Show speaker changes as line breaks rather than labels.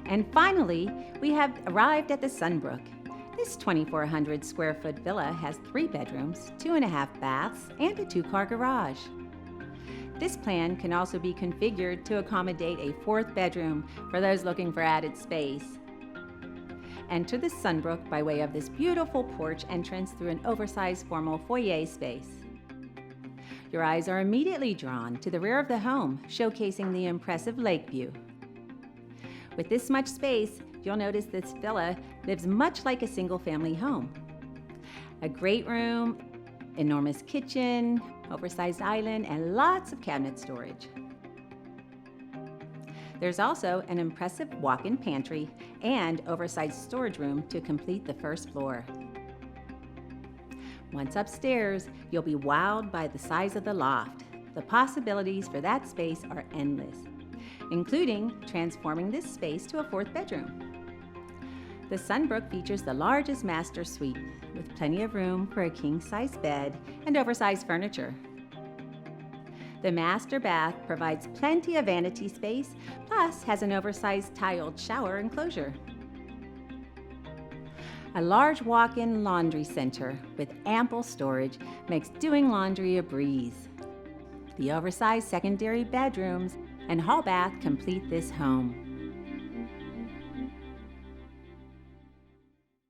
And finally, we have arrived at the Sunbrooke. This 2,400 square foot villa has 3 bedrooms, 2.5 baths, and a 2-car garage. This plan can also be configured to accommodate a 4th bedroom for those looking for added space. Enter the Sunbrooke by way of this beautiful porch entrance through an oversized formal foyer space. Your eyes are immediately drawn to the rear of the home, showcasing the impressive lake view. With this much space, you'll notice this villa lives much like a single-family home. A great room, enormous kitchen, oversized island, and lots of cabinet storage. There's also an impressive walk-in pantry and oversized storage room to complete the first floor. Once upstairs, you'll be wowed by the size of the loft. The possibilities for that space are endless, including transforming this space to a 4th bedroom. The Sunbrooke features the largest master suite, with plenty of room for a king-size bed and oversized furniture. The master bath provides plenty of vanity space, plus has an oversized tiled shower enclosure. A large walk-in laundry center with ample storage makes doing laundry a breeze. The oversized secondary bedrooms and hall bath complete this home.